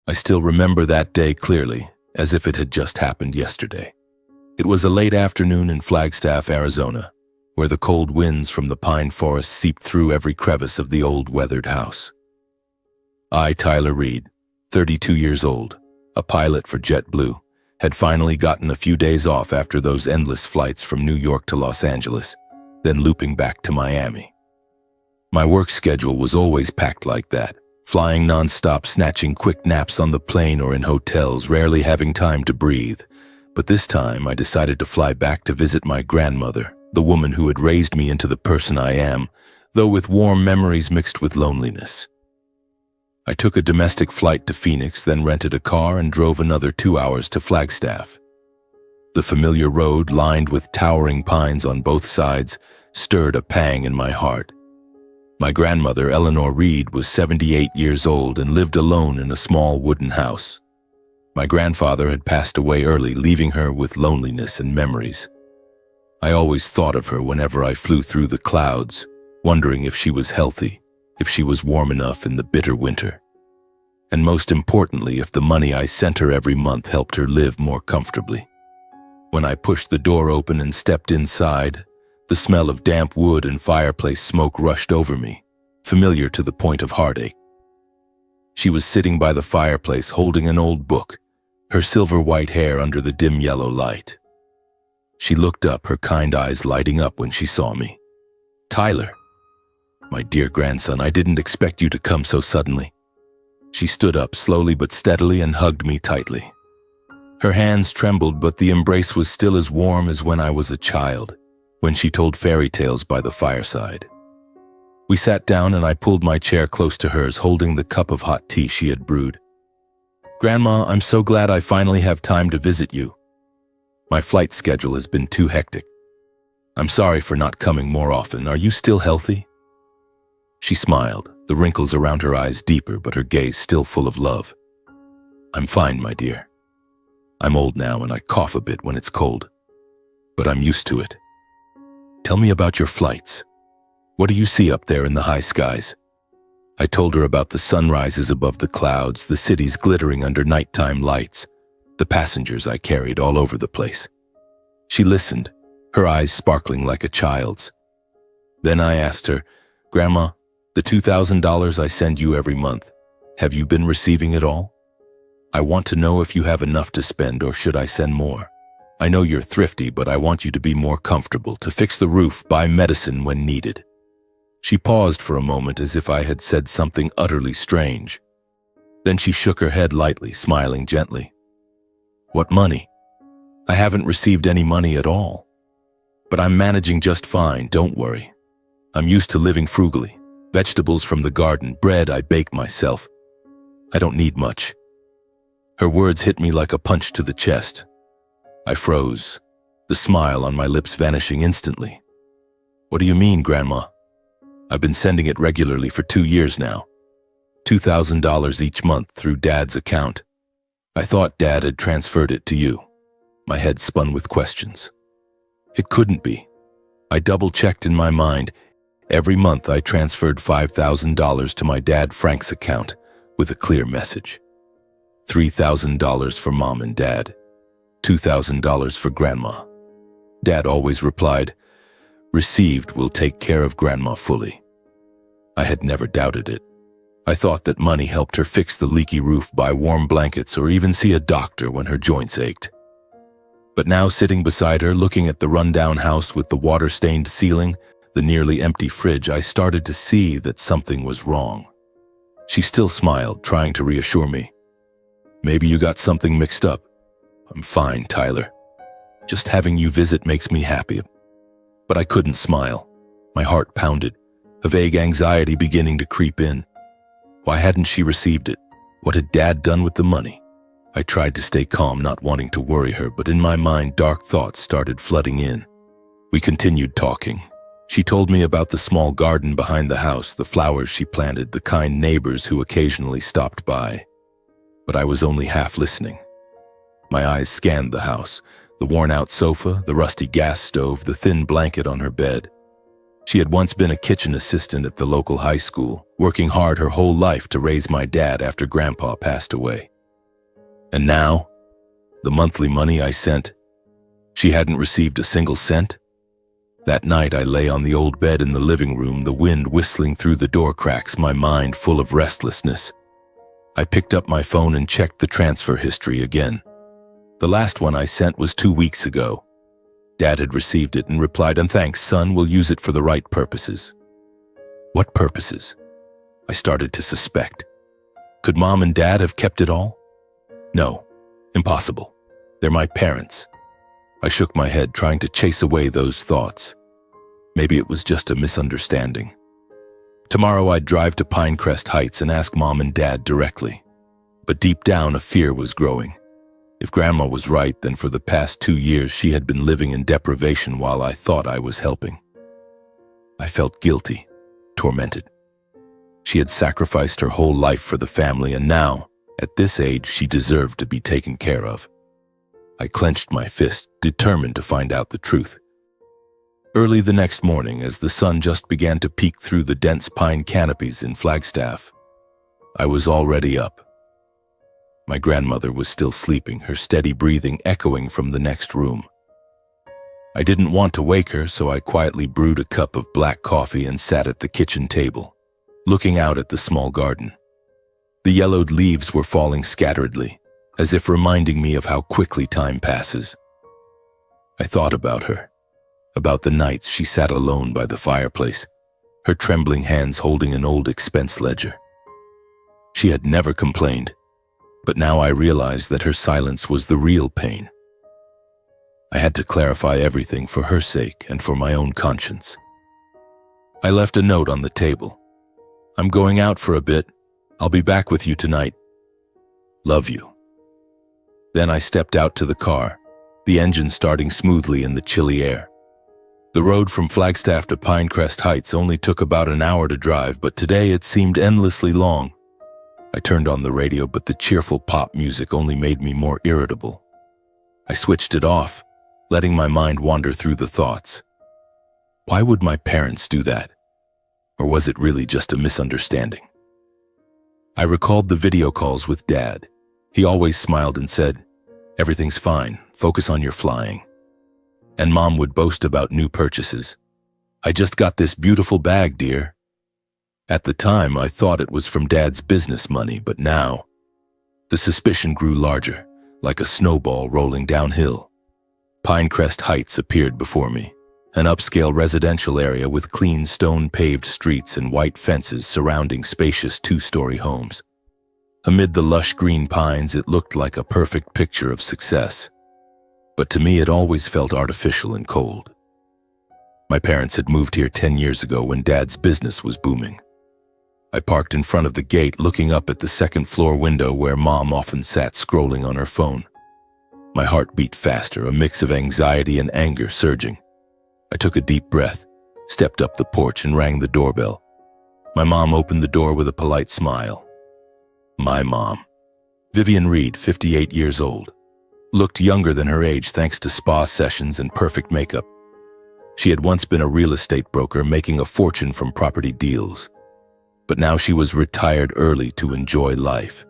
I still remember that day clearly, as if it had just happened yesterday. It was a late afternoon in Flagstaff, Arizona, where the cold winds from the pine forest seeped through every crevice of the old weathered house. I, Tyler Reed, 32 years old, a pilot for JetBlue, had finally gotten a few days off after those endless flights from New York to Los Angeles, then looping back to Miami. My work schedule was always packed like that, flying nonstop, snatching quick naps on the plane or in hotels, rarely having time to breathe. But this time I decided to fly back to visit my grandmother, the woman who had raised me into the person I am, though with warm memories mixed with loneliness. I took a domestic flight to Phoenix, then rented a car and drove another 2 hours to Flagstaff. The familiar road, lined with towering pines on both sides, stirred a pang in my heart. My grandmother, Eleanor Reed, was 78 years old and lived alone in a small wooden house. My grandfather had passed away early, leaving her with loneliness and memories. I always thought of her whenever I flew through the clouds, wondering if she was healthy, if she was warm enough in the bitter winter, and most importantly, if the money I sent her every month helped her live more comfortably. When I pushed the door open and stepped inside, the smell of damp wood and fireplace smoke rushed over me, familiar to the point of heartache. She was sitting by the fireplace holding an old book, her silver-white hair under the dim yellow light. She looked up, her kind eyes lighting up when she saw me. "Tyler, my dear grandson, I didn't expect you to come so suddenly." She stood up slowly but steadily and hugged me tightly. Her hands trembled, but the embrace was still as warm as when I was a child, when she told fairy tales by the fireside. We sat down and I pulled my chair close to hers, holding the cup of hot tea she had brewed. "Grandma, I'm so glad I finally have time to visit you. My flight schedule has been too hectic. I'm sorry for not coming more often. Are you still healthy?" She smiled, the wrinkles around her eyes deeper, but her gaze still full of love. "I'm fine, my dear. I'm old now and I cough a bit when it's cold, but I'm used to it. Tell me about your flights. What do you see up there in the high skies?" I told her about the sunrises above the clouds, the cities glittering under nighttime lights, the passengers I carried all over the place. She listened, her eyes sparkling like a child's. Then I asked her, "Grandma, the $2,000 I send you every month, have you been receiving it all? I want to know if you have enough to spend or should I send more? I know you're thrifty, but I want you to be more comfortable, to fix the roof, buy medicine when needed." She paused for a moment as if I had said something utterly strange. Then she shook her head lightly, smiling gently. "What money? I haven't received any money at all. But I'm managing just fine, don't worry. I'm used to living frugally. Vegetables from the garden, bread I bake myself. I don't need much." Her words hit me like a punch to the chest. I froze, the smile on my lips vanishing instantly. "What do you mean, Grandma? I've been sending it regularly for 2 years now. $2,000 each month through Dad's account. I thought Dad had transferred it to you." My head spun with questions. It couldn't be. I double-checked in my mind. Every month I transferred $5,000 to my dad Frank's account with a clear message. $3,000 for Mom and Dad, $2,000 for Grandma. Dad always replied, "Received, will take care of Grandma fully." I had never doubted it. I thought that money helped her fix the leaky roof, buy warm blankets, or even see a doctor when her joints ached. But now, sitting beside her, looking at the rundown house with the water-stained ceiling, the nearly empty fridge, I started to see that something was wrong. She still smiled, trying to reassure me. "Maybe you got something mixed up. I'm fine, Tyler. Just having you visit makes me happy." But I couldn't smile. My heart pounded, a vague anxiety beginning to creep in. Why hadn't she received it? What had Dad done with the money? I tried to stay calm, not wanting to worry her, but in my mind, dark thoughts started flooding in. We continued talking. She told me about the small garden behind the house, the flowers she planted, the kind neighbors who occasionally stopped by. But I was only half listening. My eyes scanned the house, the worn-out sofa, the rusty gas stove, the thin blanket on her bed. She had once been a kitchen assistant at the local high school, working hard her whole life to raise my dad after Grandpa passed away. And now, the monthly money I sent, she hadn't received a single cent? That night I lay on the old bed in the living room, the wind whistling through the door cracks, my mind full of restlessness. I picked up my phone and checked the transfer history again. The last one I sent was 2 weeks ago. Dad had received it and replied, "And thanks, son, we'll use it for the right purposes." What purposes? I started to suspect. Could Mom and Dad have kept it all? No, impossible. They're my parents. I shook my head, trying to chase away those thoughts. Maybe it was just a misunderstanding. Tomorrow I'd drive to Pinecrest Heights and ask Mom and Dad directly. But deep down, a fear was growing. If Grandma was right, then for the past 2 years she had been living in deprivation while I thought I was helping. I felt guilty, tormented. She had sacrificed her whole life for the family, and now, at this age, she deserved to be taken care of. I clenched my fist, determined to find out the truth. Early the next morning, as the sun just began to peek through the dense pine canopies in Flagstaff, I was already up. My grandmother was still sleeping, her steady breathing echoing from the next room. I didn't want to wake her, so I quietly brewed a cup of black coffee and sat at the kitchen table, looking out at the small garden. The yellowed leaves were falling scatteredly, as if reminding me of how quickly time passes. I thought about her, about the nights she sat alone by the fireplace, her trembling hands holding an old expense ledger. She had never complained, but now I realized that her silence was the real pain. I had to clarify everything for her sake and for my own conscience. I left a note on the table. "I'm going out for a bit. I'll be back with you tonight. Love you." Then I stepped out to the car, the engine starting smoothly in the chilly air. The road from Flagstaff to Pinecrest Heights only took about an hour to drive, but today it seemed endlessly long. I turned on the radio, but the cheerful pop music only made me more irritable. I switched it off, letting my mind wander through the thoughts. Why would my parents do that? Or was it really just a misunderstanding? I recalled the video calls with Dad. He always smiled and said, "Everything's fine, focus on your flying." And Mom would boast about new purchases. "I just got this beautiful bag, dear." At the time, I thought it was from Dad's business money, but now, the suspicion grew larger, like a snowball rolling downhill. Pinecrest Heights appeared before me, an upscale residential area with clean stone-paved streets and white fences surrounding spacious 2-story homes. Amid the lush green pines, it looked like a perfect picture of success. But to me, it always felt artificial and cold. My parents had moved here 10 years ago when Dad's business was booming. I parked in front of the gate, looking up at the second-floor window where Mom often sat scrolling on her phone. My heart beat faster, a mix of anxiety and anger surging. I took a deep breath, stepped up the porch and rang the doorbell. My mom opened the door with a polite smile. My mom, Vivian Reed, 58 years old, looked younger than her age thanks to spa sessions and perfect makeup. She had once been a real estate broker, making a fortune from property deals. But now she was retired early to enjoy life.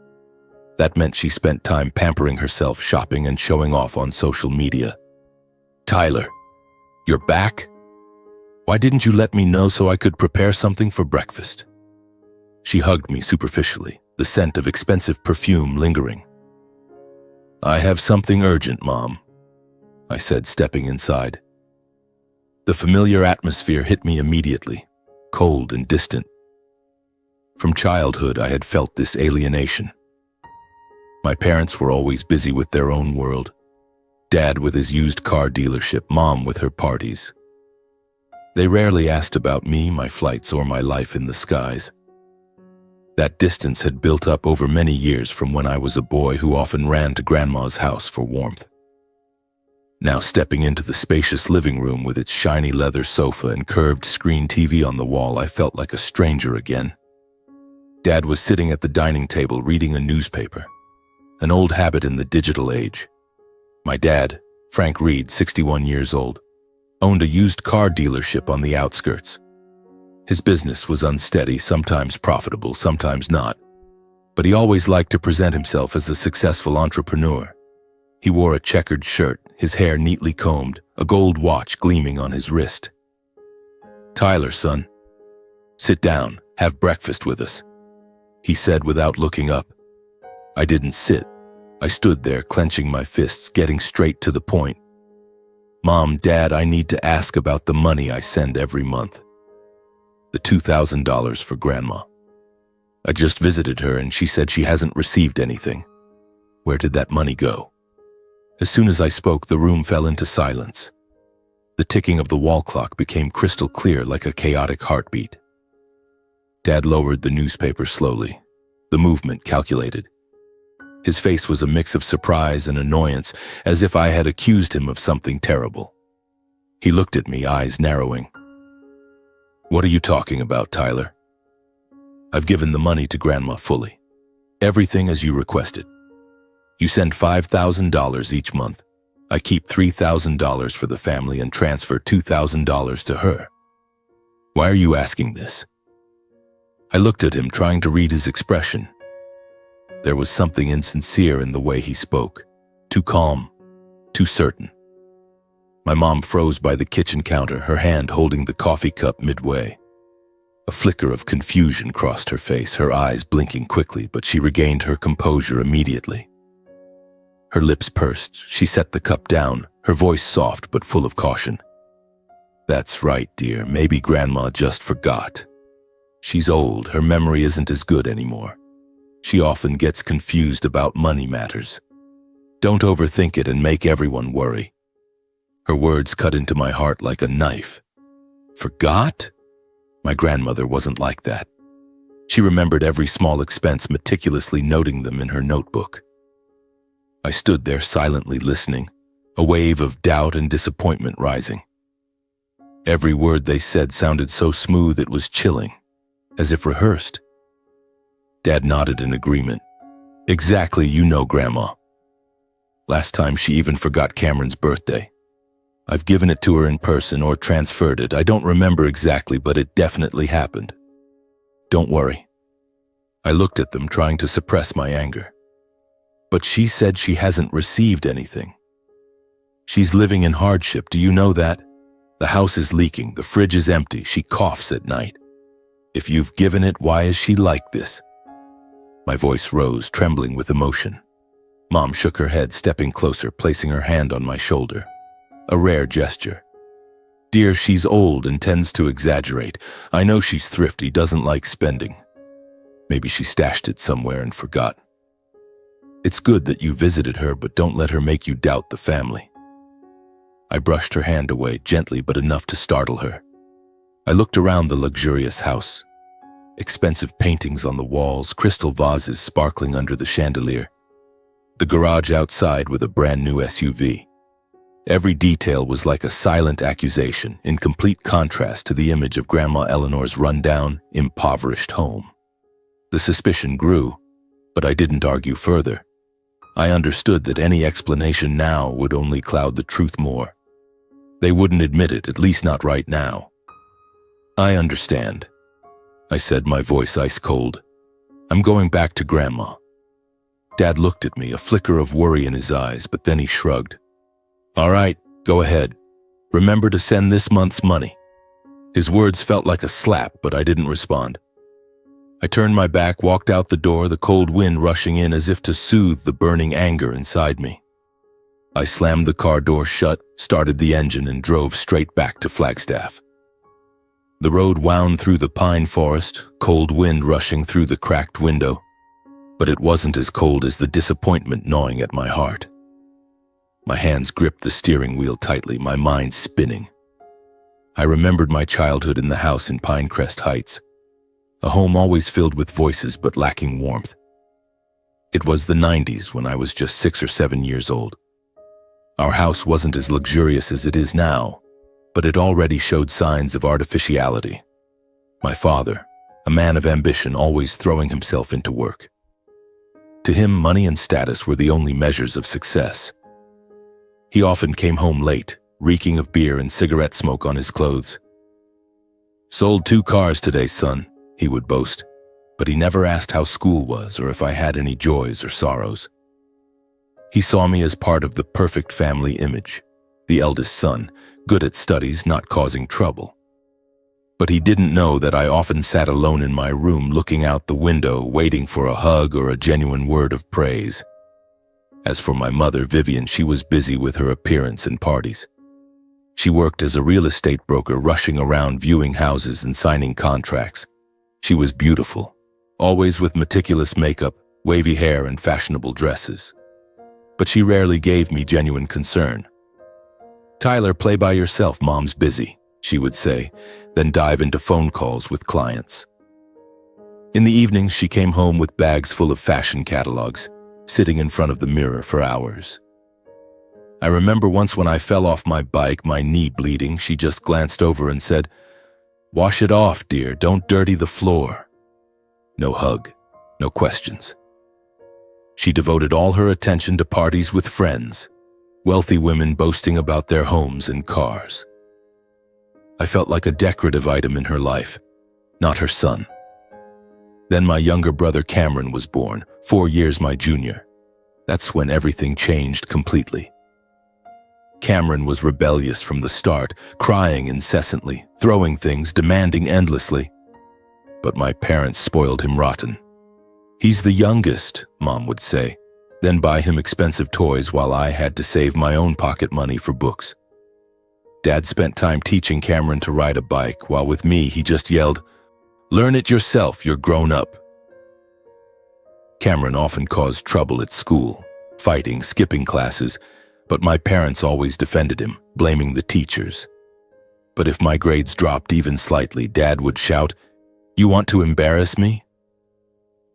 That meant she spent time pampering herself, shopping and showing off on social media. "Tyler, you're back? Why didn't you let me know so I could prepare something for breakfast?" She hugged me superficially, the scent of expensive perfume lingering. "I have something urgent, Mom," I said, stepping inside. The familiar atmosphere hit me immediately, cold and distant. From childhood, I had felt this alienation. My parents were always busy with their own world. Dad with his used car dealership, Mom with her parties. They rarely asked about me, my flights, or my life in the skies. That distance had built up over many years from when I was a boy who often ran to Grandma's house for warmth. Now, stepping into the spacious living room with its shiny leather sofa and curved screen TV on the wall, I felt like a stranger again. Dad was sitting at the dining table reading a newspaper, an old habit in the digital age. My dad, Frank Reed, 61 years old, owned a used car dealership on the outskirts. His business was unsteady, sometimes profitable, sometimes not. but he always liked to present himself as a successful entrepreneur. He wore a checkered shirt, his hair neatly combed, a gold watch gleaming on his wrist. "Tyler, son, sit down, have breakfast with us," he said without looking up. I didn't sit. I stood there, clenching my fists, getting straight to the point. "Mom, Dad, I need to ask about the money I send every month. The $2,000 for Grandma. I just visited her and she said she hasn't received anything. Where did that money go?" As soon as I spoke, the room fell into silence. The ticking of the wall clock became crystal clear like a chaotic heartbeat. Dad lowered the newspaper slowly, the movement calculated. His face was a mix of surprise and annoyance, as if I had accused him of something terrible. He looked at me, eyes narrowing. "What are you talking about, Tyler?" "I've given the money to Grandma fully. Everything as you requested. You send $5,000 each month. I keep $3,000 for the family and transfer $2,000 to her. Why are you asking this?" I looked at him, trying to read his expression. There was something insincere in the way he spoke, too calm, too certain. My mom froze by the kitchen counter, her hand holding the coffee cup midway. A flicker of confusion crossed her face, her eyes blinking quickly, but she regained her composure immediately. Her lips pursed, she set the cup down, her voice soft but full of caution. "That's right, dear, maybe Grandma just forgot. She's old, her memory isn't as good anymore. She often gets confused about money matters. Don't overthink it and make everyone worry." Her words cut into my heart like a knife. Forgot? My grandmother wasn't like that. She remembered every small expense, meticulously noting them in her notebook. I stood there silently listening, a wave of doubt and disappointment rising. Every word they said sounded so smooth it was chilling, as if rehearsed. Dad nodded in agreement. "Exactly, you know, Grandma. Last time she even forgot Cameron's birthday. I've given it to her in person or transferred it. I don't remember exactly, but it definitely happened. Don't worry." I looked at them, trying to suppress my anger. "But she said she hasn't received anything. She's living in hardship, do you know that? The house is leaking, the fridge is empty, she coughs at night. If you've given it, why is she like this?" My voice rose, trembling with emotion. Mom shook her head, stepping closer, placing her hand on my shoulder. A rare gesture. "Dear, she's old and tends to exaggerate. I know she's thrifty, doesn't like spending. Maybe she stashed it somewhere and forgot. It's good that you visited her, but don't let her make you doubt the family." I brushed her hand away, gently but enough to startle her. I looked around the luxurious house. Expensive paintings on the walls, crystal vases sparkling under the chandelier. The garage outside with a brand new SUV. Every detail was like a silent accusation, in complete contrast to the image of Grandma Eleanor's rundown, impoverished home. The suspicion grew, but I didn't argue further. I understood that any explanation now would only cloud the truth more. They wouldn't admit it, at least not right now. "I understand," I said, my voice ice cold. "I'm going back to Grandma." Dad looked at me, a flicker of worry in his eyes, but then he shrugged. "All right, go ahead. Remember to send this month's money." His words felt like a slap, but I didn't respond. I turned my back, walked out the door, the cold wind rushing in as if to soothe the burning anger inside me. I slammed the car door shut, started the engine, and drove straight back to Flagstaff. The road wound through the pine forest, cold wind rushing through the cracked window, but it wasn't as cold as the disappointment gnawing at my heart. My hands gripped the steering wheel tightly, my mind spinning. I remembered my childhood in the house in Pinecrest Heights, a home always filled with voices but lacking warmth. It was the 90s when I was just 6 or 7 years old. Our house wasn't as luxurious as it is now, but it already showed signs of artificiality. My father, a man of ambition, always throwing himself into work. To him, money and status were the only measures of success. He often came home late, reeking of beer and cigarette smoke on his clothes. "Sold 2 cars today, son," he would boast. but he never asked how school was or if I had any joys or sorrows. He saw me as part of the perfect family image, the eldest son, good at studies, not causing trouble. But he didn't know that I often sat alone in my room looking out the window, waiting for a hug or a genuine word of praise. As for my mother, Vivian, she was busy with her appearance and parties. She worked as a real estate broker, rushing around viewing houses and signing contracts. She was beautiful, always with meticulous makeup, wavy hair, and fashionable dresses. But she rarely gave me genuine concern. "Tyler, play by yourself, Mom's busy," she would say, then dive into phone calls with clients. In the evenings, she came home with bags full of fashion catalogs, sitting in front of the mirror for hours. I remember once when I fell off my bike, my knee bleeding, she just glanced over and said, "Wash it off, dear, don't dirty the floor." No hug, no questions. She devoted all her attention to parties with friends, wealthy women boasting about their homes and cars. I felt like a decorative item in her life, not her son. Then my younger brother Cameron was born, 4 years my junior. That's when everything changed completely. Cameron was rebellious from the start, crying incessantly, throwing things, demanding endlessly. But my parents spoiled him rotten. "He's the youngest," Mom would say, then buy him expensive toys while I had to save my own pocket money for books. Dad spent time teaching Cameron to ride a bike, while with me he just yelled, "Learn it yourself, you're grown up." Cameron often caused trouble at school, fighting, skipping classes, but my parents always defended him, blaming the teachers. But if my grades dropped even slightly, Dad would shout, "You want to embarrass me?"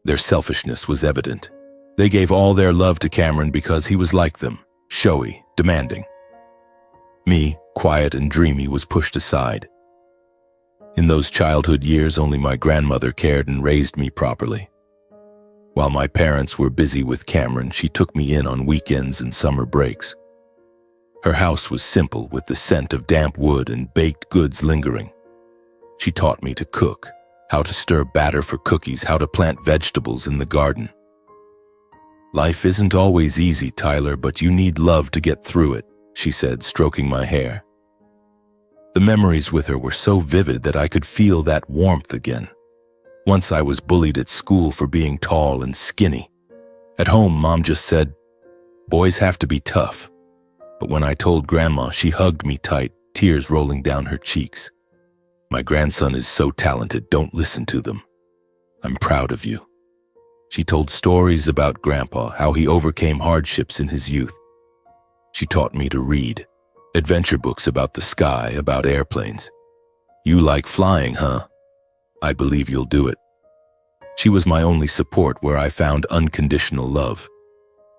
Their selfishness was evident. They gave all their love to Cameron because he was like them, showy, demanding. Me, quiet and dreamy, was pushed aside. In those childhood years, only my grandmother cared and raised me properly. While my parents were busy with Cameron, she took me in on weekends and summer breaks. Her house was simple, with the scent of damp wood and baked goods lingering. She taught me to cook, how to stir batter for cookies, how to plant vegetables in the garden. "Life isn't always easy, Tyler, but you need love to get through it," she said, stroking my hair. The memories with her were so vivid that I could feel that warmth again. Once I was bullied at school for being tall and skinny. At home, Mom just said, "Boys have to be tough." But when I told Grandma, she hugged me tight, tears rolling down her cheeks. "My grandson is so talented, don't listen to them. I'm proud of you." She told stories about Grandpa, how he overcame hardships in his youth. She taught me to read, adventure books about the sky, about airplanes. "You like flying, huh? I believe you'll do it." She was my only support, where I found unconditional love.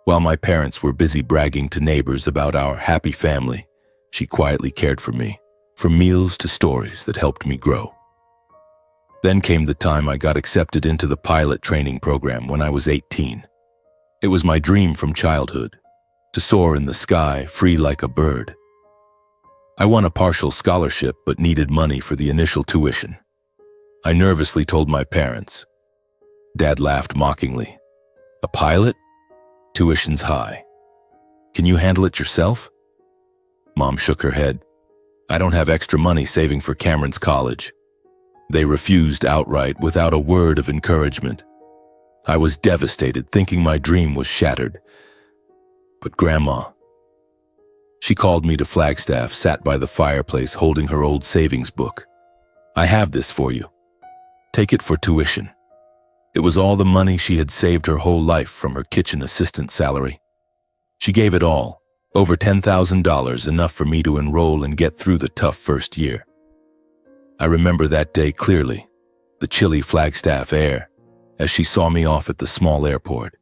While my parents were busy bragging to neighbors about our happy family, she quietly cared for me, from meals to stories that helped me grow. Then came the time I got accepted into the pilot training program when I was 18. It was my dream from childhood, to soar in the sky, free like a bird. I won a partial scholarship but needed money for the initial tuition. I nervously told my parents. Dad laughed mockingly. "A pilot? Tuition's high. Can you handle it yourself?" Mom shook her head. "I don't have extra money saving for Cameron's college." They refused outright, without a word of encouragement. I was devastated, thinking my dream was shattered. But Grandma, she called me to Flagstaff, sat by the fireplace holding her old savings book. "I have this for you. Take it for tuition." It was all the money she had saved her whole life from her kitchen assistant salary. She gave it all, over $10,000, enough for me to enroll and get through the tough first year. I remember that day clearly, the chilly Flagstaff air, as she saw me off at the small airport.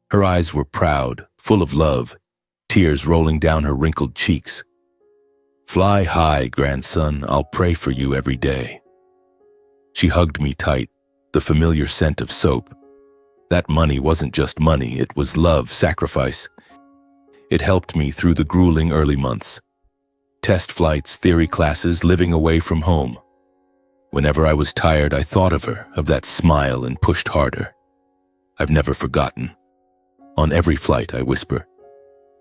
Her eyes were proud, full of love, tears rolling down her wrinkled cheeks. "Fly high, grandson, I'll pray for you every day." She hugged me tight, the familiar scent of soap. That money wasn't just money, it was love, sacrifice. It helped me through the grueling early months. Test flights, theory classes, living away from home. Whenever I was tired, I thought of her, of that smile, and pushed harder. I've never forgotten. On every flight, I whisper,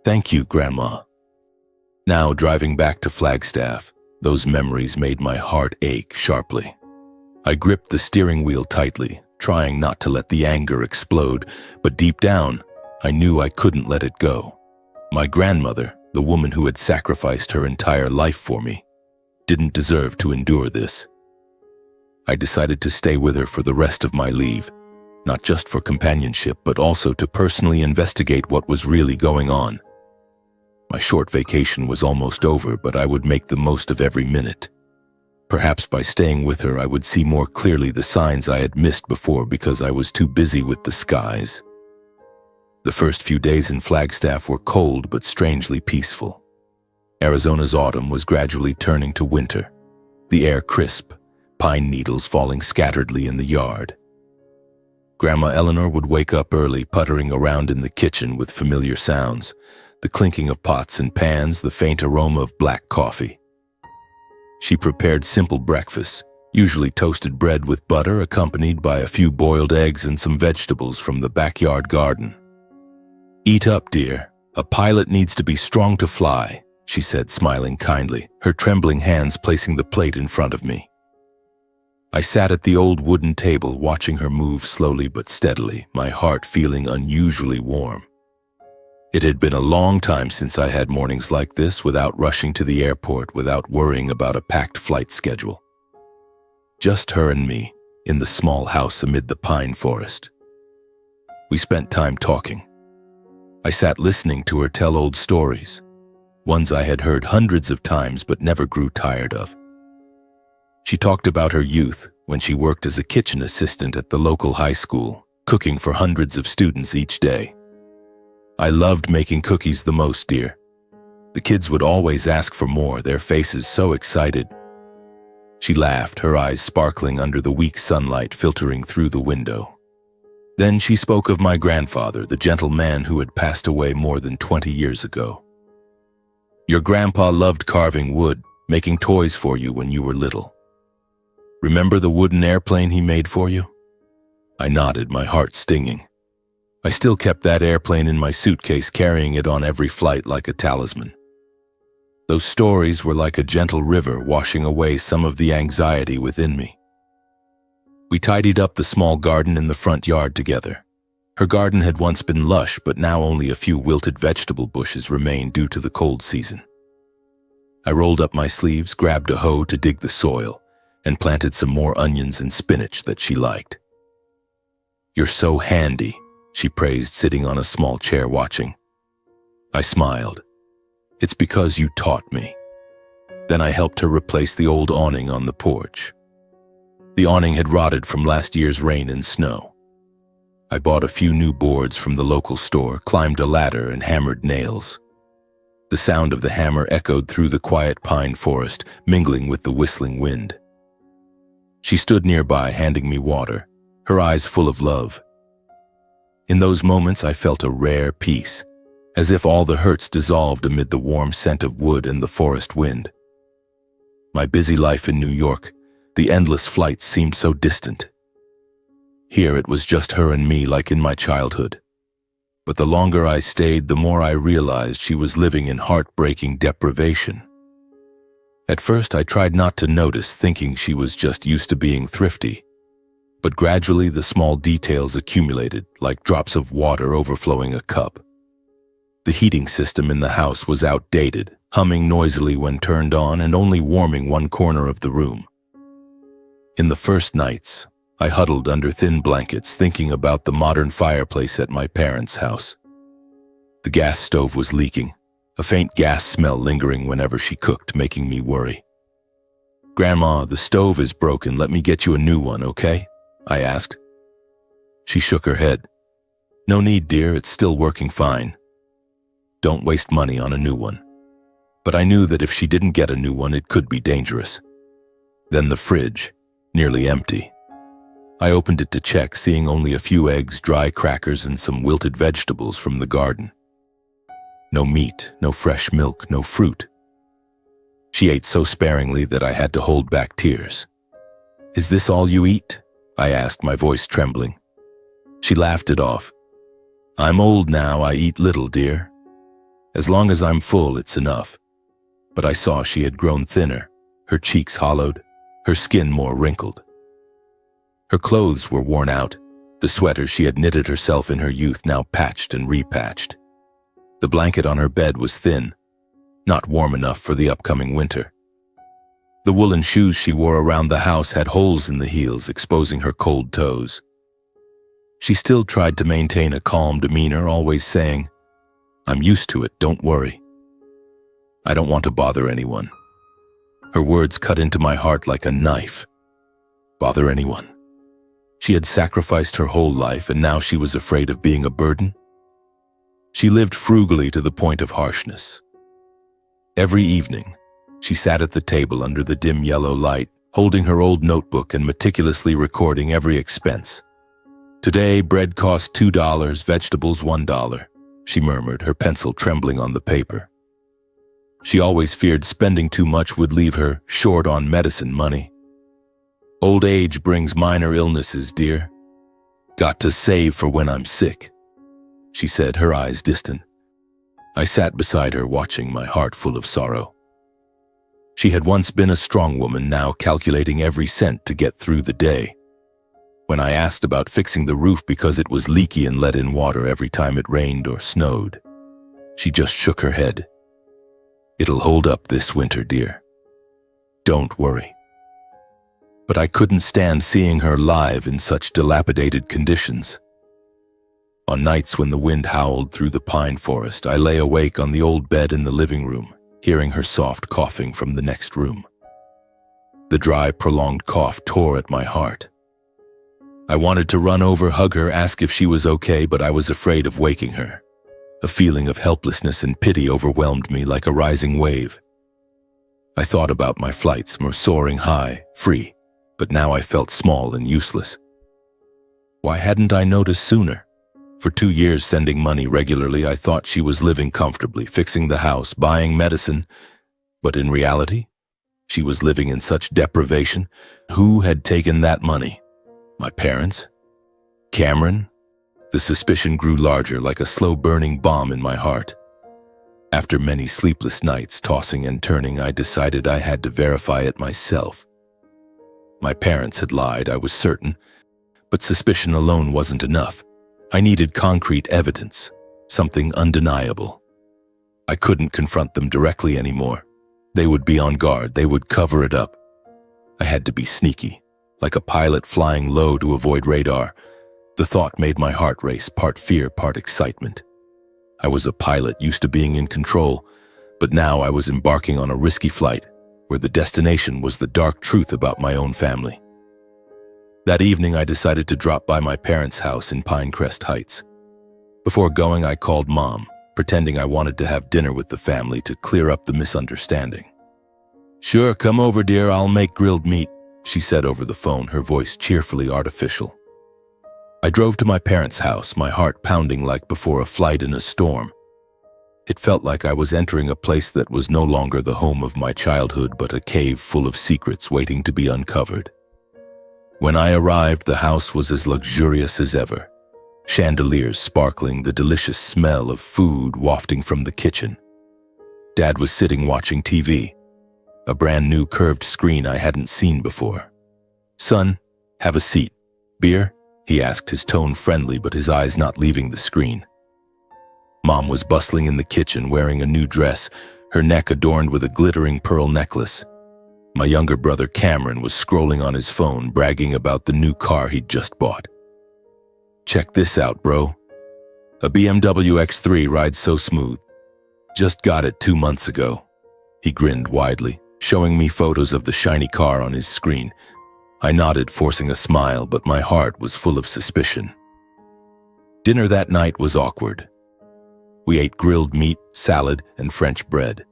"Thank you, Grandma." Now, driving back to Flagstaff, those memories made my heart ache sharply. I gripped the steering wheel tightly, trying not to let the anger explode, but deep down, I knew I couldn't let it go. My grandmother, the woman who had sacrificed her entire life for me, didn't deserve to endure this. I decided to stay with her for the rest of my leave, not just for companionship, but also to personally investigate what was really going on. My short vacation was almost over, but I would make the most of every minute. Perhaps by staying with her, I would see more clearly the signs I had missed before because I was too busy with the skies. The first few days in Flagstaff were cold but strangely peaceful. Arizona's autumn was gradually turning to winter, the air crisp, pine needles falling scatteredly in the yard. Grandma Eleanor would wake up early, puttering around in the kitchen with familiar sounds, the clinking of pots and pans, the faint aroma of black coffee. She prepared simple breakfasts, usually toasted bread with butter accompanied by a few boiled eggs and some vegetables from the backyard garden. "Eat up, dear. A pilot needs to be strong to fly," she said, smiling kindly, her trembling hands placing the plate in front of me. I sat at the old wooden table, watching her move slowly but steadily, my heart feeling unusually warm. It had been a long time since I had mornings like this, without rushing to the airport, without worrying about a packed flight schedule. Just her and me, in the small house amid the pine forest. We spent time talking. I sat listening to her tell old stories, ones I had heard hundreds of times but never grew tired of. She talked about her youth, when she worked as a kitchen assistant at the local high school, cooking for hundreds of students each day. "I loved making cookies the most, dear. The kids would always ask for more, their faces so excited." She laughed, her eyes sparkling under the weak sunlight filtering through the window. Then she spoke of my grandfather, the gentle man who had passed away more than 20 years ago. "Your grandpa loved carving wood, making toys for you when you were little. Remember the wooden airplane he made for you?" I nodded, my heart stinging. I still kept that airplane in my suitcase, carrying it on every flight like a talisman. Those stories were like a gentle river washing away some of the anxiety within me. We tidied up the small garden in the front yard together. Her garden had once been lush, but now only a few wilted vegetable bushes remained due to the cold season. I rolled up my sleeves, grabbed a hoe to dig the soil, and planted some more onions and spinach that she liked. "You're so handy," she praised, sitting on a small chair watching. I smiled. "It's because you taught me." Then I helped her replace the old awning on the porch. The awning had rotted from last year's rain and snow. I bought a few new boards from the local store, climbed a ladder, and hammered nails. The sound of the hammer echoed through the quiet pine forest, mingling with the whistling wind. She stood nearby, handing me water, her eyes full of love. In those moments, I felt a rare peace, as if all the hurts dissolved amid the warm scent of wood and the forest wind. My busy life in New York, the endless flights seemed so distant. Here it was just her and me, like in my childhood. But the longer I stayed, the more I realized she was living in heartbreaking deprivation. At first, I tried not to notice, thinking she was just used to being thrifty. But gradually, the small details accumulated, like drops of water overflowing a cup. The heating system in the house was outdated, humming noisily when turned on and only warming one corner of the room. In the first nights, I huddled under thin blankets, thinking about the modern fireplace at my parents' house. The gas stove was leaking, a faint gas smell lingering whenever she cooked, making me worry. "Grandma, the stove is broken. Let me get you a new one, okay?" I asked. She shook her head. "No need, dear. It's still working fine. Don't waste money on a new one." But I knew that if she didn't get a new one, it could be dangerous. Then the fridge, nearly empty. I opened it to check, seeing only a few eggs, dry crackers, and some wilted vegetables from the garden. No meat, no fresh milk, no fruit. She ate so sparingly that I had to hold back tears. "Is this all you eat?" I asked, my voice trembling. She laughed it off. "I'm old now, I eat little, dear. As long as I'm full, it's enough." But I saw she had grown thinner, her cheeks hollowed, her skin more wrinkled. Her clothes were worn out, the sweater she had knitted herself in her youth now patched and repatched. The blanket on her bed was thin, not warm enough for the upcoming winter. The woolen shoes she wore around the house had holes in the heels, exposing her cold toes. She still tried to maintain a calm demeanor, always saying, "I'm used to it, don't worry. I don't want to bother anyone." Her words cut into my heart like a knife. Bother anyone? She had sacrificed her whole life, and now she was afraid of being a burden? She lived frugally to the point of harshness. Every evening, she sat at the table under the dim yellow light, holding her old notebook and meticulously recording every expense. "Today, bread cost $2, vegetables $1, she murmured, her pencil trembling on the paper. She always feared spending too much would leave her short on medicine money. "Old age brings minor illnesses, dear. Got to save for when I'm sick," she said, her eyes distant. I sat beside her, watching, my heart full of sorrow. She had once been a strong woman, now calculating every cent to get through the day. When I asked about fixing the roof because it was leaky and let in water every time it rained or snowed, she just shook her head. "It'll hold up this winter, dear. Don't worry." But I couldn't stand seeing her live in such dilapidated conditions. On nights when the wind howled through the pine forest, I lay awake on the old bed in the living room, hearing her soft coughing from the next room. The dry, prolonged cough tore at my heart. I wanted to run over, hug her, ask if she was okay, but I was afraid of waking her. A feeling of helplessness and pity overwhelmed me like a rising wave. I thought about my flights, soaring high, free, but now I felt small and useless. Why hadn't I noticed sooner? For 2 years sending money regularly, I thought she was living comfortably, fixing the house, buying medicine. But in reality, she was living in such deprivation. Who had taken that money? My parents? Cameron? The suspicion grew larger, like a slow-burning bomb in my heart. After many sleepless nights, tossing and turning, I decided I had to verify it myself. My parents had lied, I was certain, but suspicion alone wasn't enough. I needed concrete evidence, something undeniable. I couldn't confront them directly anymore. They would be on guard, they would cover it up. I had to be sneaky, like a pilot flying low to avoid radar. The thought made my heart race, part fear, part excitement. I was a pilot, used to being in control, but now I was embarking on a risky flight, where the destination was the dark truth about my own family. That evening, I decided to drop by my parents' house in Pinecrest Heights. Before going, I called Mom, pretending I wanted to have dinner with the family to clear up the misunderstanding. "Sure, come over, dear, I'll make grilled meat," she said over the phone, her voice cheerfully artificial. I drove to my parents' house, my heart pounding like before a flight in a storm. It felt like I was entering a place that was no longer the home of my childhood, but a cave full of secrets waiting to be uncovered. When I arrived, the house was as luxurious as ever. Chandeliers sparkling, the delicious smell of food wafting from the kitchen. Dad was sitting watching TV, a brand new curved screen I hadn't seen before. "Son, have a seat. Beer?" he asked, his tone friendly but his eyes not leaving the screen. Mom was bustling in the kitchen, wearing a new dress, her neck adorned with a glittering pearl necklace. My younger brother Cameron was scrolling on his phone, bragging about the new car he'd just bought. "Check this out, bro. A BMW X3 rides so smooth. Just got it 2 months ago." He grinned widely, showing me photos of the shiny car on his screen. I nodded, forcing a smile, but my heart was full of suspicion. Dinner that night was awkward. We ate grilled meat, salad, and French bread.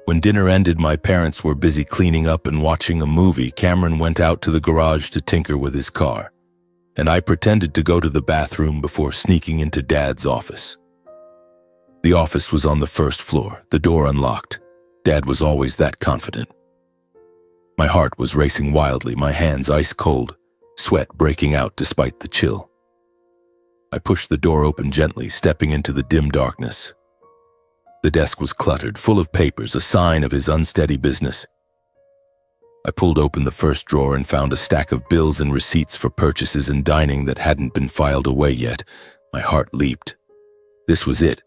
When dinner ended, my parents were busy cleaning up and watching a movie. Cameron went out to the garage to tinker with his car, and I pretended to go to the bathroom before sneaking into Dad's office. The office was on the first floor, the door unlocked. Dad was always that confident. My heart was racing wildly, my hands ice cold, sweat breaking out despite the chill. I pushed the door open gently, stepping into the dim darkness. The desk was cluttered, full of papers, a sign of his unsteady business. I pulled open the first drawer and found a stack of bills and receipts for purchases and dining that hadn't been filed away yet. My heart leaped. This was it.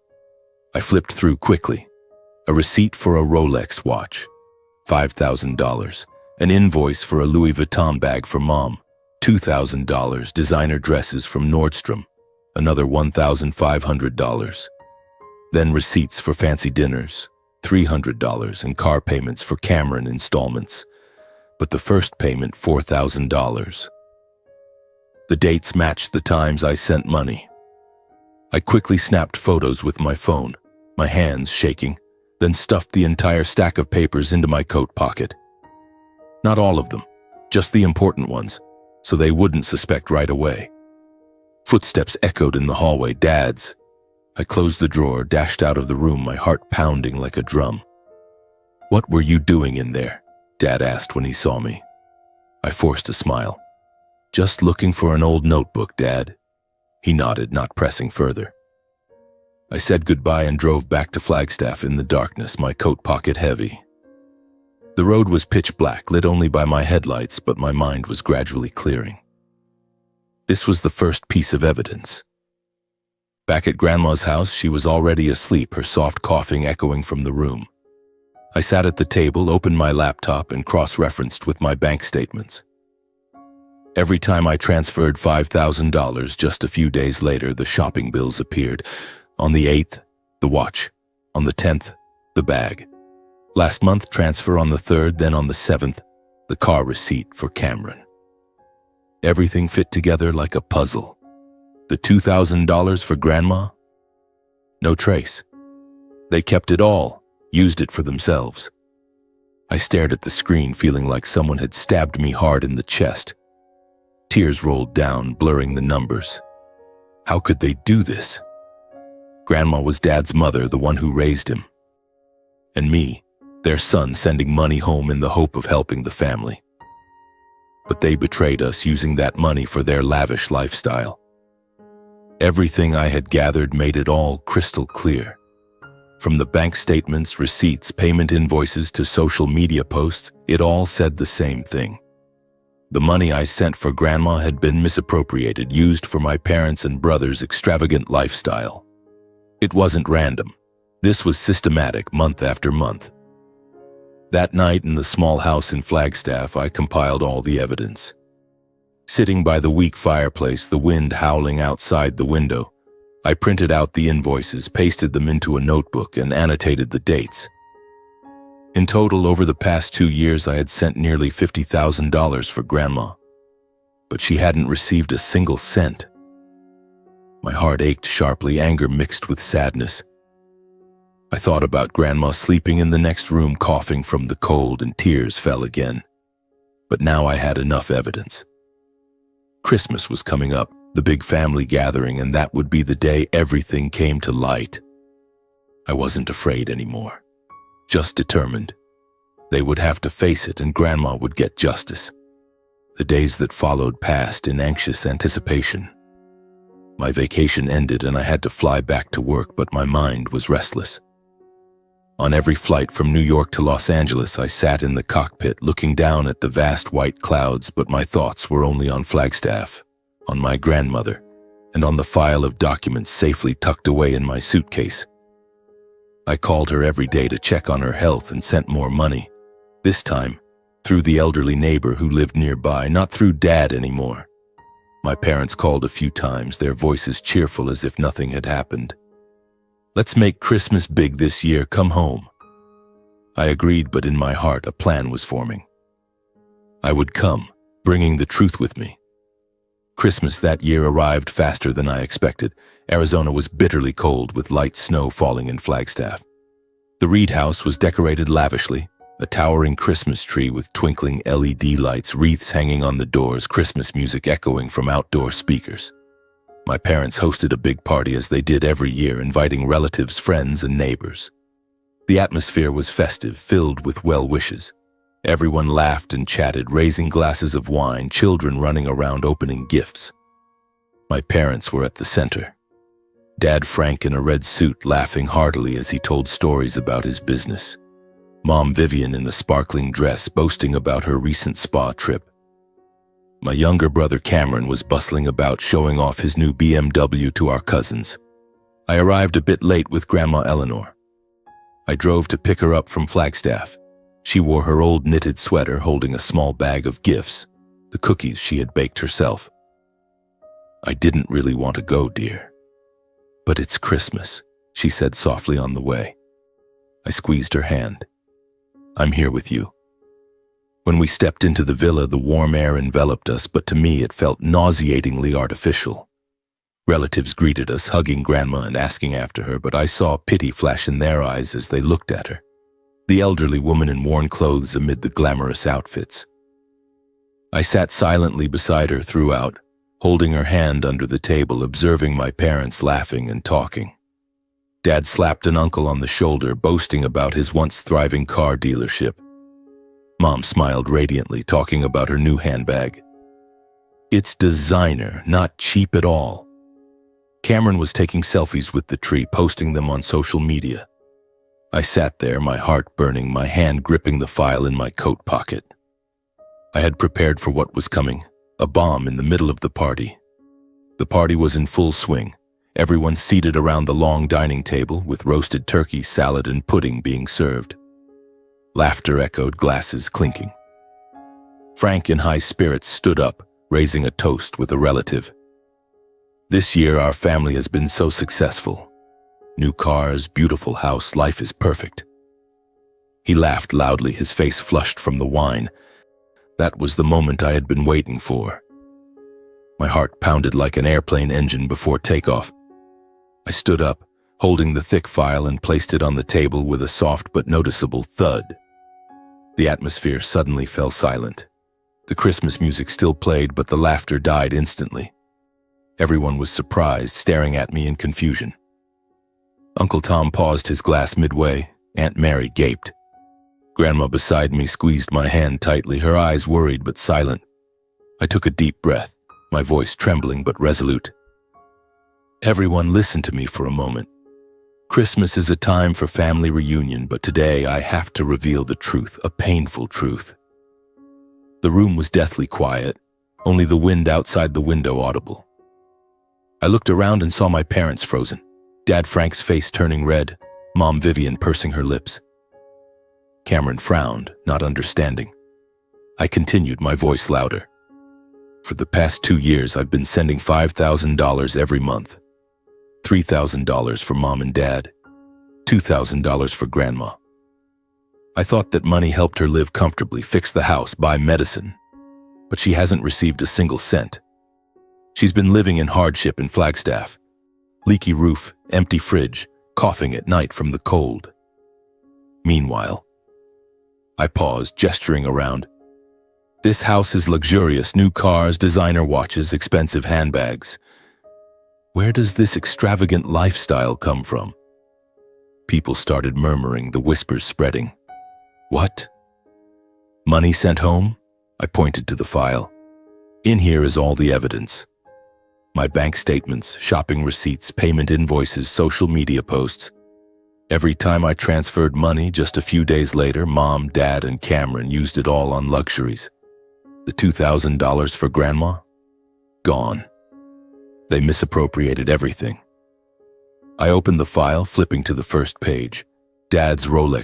I flipped through quickly. A receipt for a Rolex watch, $5,000. An invoice for a Louis Vuitton bag for Mom, $2,000. Designer dresses from Nordstrom, another $1,500. Then receipts for fancy dinners, $300, and car payments for Cameron installments. But the first payment, $4,000. The dates matched the times I sent money. I quickly snapped photos with my phone, my hands shaking, then stuffed the entire stack of papers into my coat pocket. Not all of them, just the important ones, so they wouldn't suspect right away. Footsteps echoed in the hallway, Dad's. I closed the drawer, dashed out of the room, my heart pounding like a drum. "What were you doing in there?" Dad asked when he saw me. I forced a smile. "Just looking for an old notebook, Dad." He nodded, not pressing further. I said goodbye and drove back to Flagstaff in the darkness, my coat pocket heavy. The road was pitch black, lit only by my headlights, but my mind was gradually clearing. This was the first piece of evidence. Back at Grandma's house, she was already asleep, her soft coughing echoing from the room. I sat at the table, opened my laptop, and cross-referenced with my bank statements. Every time I transferred $5,000, just a few days later, the shopping bills appeared. On the 8th, the watch. On the 10th, the bag. Last month, transfer on the 3rd, then on the 7th, the car receipt for Cameron. Everything fit together like a puzzle. The $2,000 for Grandma? No trace. They kept it all, used it for themselves. I stared at the screen, feeling like someone had stabbed me hard in the chest. Tears rolled down, blurring the numbers. How could they do this? Grandma was Dad's mother, the one who raised him. And me, their son, sending money home in the hope of helping the family. But they betrayed us, using that money for their lavish lifestyle. Everything I had gathered made it all crystal clear. From the bank statements, receipts, payment invoices to social media posts, it all said the same thing. The money I sent for Grandma had been misappropriated, used for my parents' and brother's extravagant lifestyle. It wasn't random. This was systematic, month after month. That night in the small house in Flagstaff, I compiled all the evidence. Sitting by the weak fireplace, the wind howling outside the window, I printed out the invoices, pasted them into a notebook, and annotated the dates. In total, over the past 2 years, I had sent nearly $50,000 for Grandma, but she hadn't received a single cent. My heart ached sharply, anger mixed with sadness. I thought about Grandma sleeping in the next room, coughing from the cold, and tears fell again. But now I had enough evidence. Christmas was coming up, the big family gathering, and that would be the day everything came to light. I wasn't afraid anymore, just determined. They would have to face it, and Grandma would get justice. The days that followed passed in anxious anticipation. My vacation ended and I had to fly back to work, but my mind was restless. On every flight from New York to Los Angeles, I sat in the cockpit looking down at the vast white clouds, but my thoughts were only on Flagstaff, on my grandmother, and on the file of documents safely tucked away in my suitcase. I called her every day to check on her health and sent more money, this time through the elderly neighbor who lived nearby, not through Dad anymore. My parents called a few times, their voices cheerful as if nothing had happened. "Let's make Christmas big this year, come home." I agreed, but in my heart a plan was forming. I would come, bringing the truth with me. Christmas that year arrived faster than I expected. Arizona was bitterly cold, with light snow falling in Flagstaff. The Reed house was decorated lavishly, a towering Christmas tree with twinkling LED lights, wreaths hanging on the doors, Christmas music echoing from outdoor speakers. My parents hosted a big party as they did every year, inviting relatives, friends, and neighbors. The atmosphere was festive, filled with well wishes. Everyone laughed and chatted, raising glasses of wine, children running around opening gifts. My parents were at the center. Dad Frank in a red suit laughing heartily as he told stories about his business. Mom Vivian in a sparkling dress boasting about her recent spa trip. My younger brother Cameron was bustling about showing off his new BMW to our cousins. I arrived a bit late with Grandma Eleanor. I drove to pick her up from Flagstaff. She wore her old knitted sweater holding a small bag of gifts, the cookies she had baked herself. I didn't really want to go, dear. But it's Christmas, she said softly on the way. I squeezed her hand. I'm here with you. When we stepped into the villa, the warm air enveloped us, but to me it felt nauseatingly artificial. Relatives greeted us, hugging Grandma and asking after her, but I saw pity flash in their eyes as they looked at her. The elderly woman in worn clothes amid the glamorous outfits. I sat silently beside her throughout, holding her hand under the table, observing my parents laughing and talking. Dad slapped an uncle on the shoulder, boasting about his once thriving car dealership. Mom smiled radiantly, talking about her new handbag. It's designer, not cheap at all. Cameron was taking selfies with the tree, posting them on social media. I sat there, my heart burning, my hand gripping the file in my coat pocket. I had prepared for what was coming, a bomb in the middle of the party. The party was in full swing, everyone seated around the long dining table with roasted turkey, salad, and pudding being served. Laughter echoed, glasses clinking. Frank, in high spirits, stood up, raising a toast with a relative. This year our family has been so successful. New cars, beautiful house, life is perfect. He laughed loudly, his face flushed from the wine. That was the moment I had been waiting for. My heart pounded like an airplane engine before takeoff. I stood up, holding the thick file, and placed it on the table with a soft but noticeable thud. The atmosphere suddenly fell silent. The Christmas music still played, but the laughter died instantly. Everyone was surprised, staring at me in confusion. Uncle Tom paused his glass midway. Aunt Mary gaped. Grandma beside me squeezed my hand tightly, her eyes worried but silent. I took a deep breath, my voice trembling but resolute. Everyone, listen to me for a moment. Christmas is a time for family reunion, but today I have to reveal the truth, a painful truth. The room was deathly quiet, only the wind outside the window audible. I looked around and saw my parents frozen. Dad Frank's face turning red, Mom Vivian pursing her lips. Cameron frowned, not understanding. I continued, my voice louder. For the past 2 years, I've been sending $5,000 every month. $3,000 for Mom and Dad, $2,000 for Grandma. I thought that money helped her live comfortably, fix the house, buy medicine. But she hasn't received a single cent. She's been living in hardship in Flagstaff. Leaky roof, empty fridge, coughing at night from the cold. Meanwhile, I paused, gesturing around. This house is luxurious, new cars, designer watches, expensive handbags. Where does this extravagant lifestyle come from? People started murmuring, the whispers spreading. What? Money sent home? I pointed to the file. In here is all the evidence. My bank statements, shopping receipts, payment invoices, social media posts. Every time I transferred money, just a few days later, Mom, Dad, and Cameron used it all on luxuries. The $2,000 for Grandma? Gone. They misappropriated everything. I opened the file, flipping to the first page. Dad's Rolex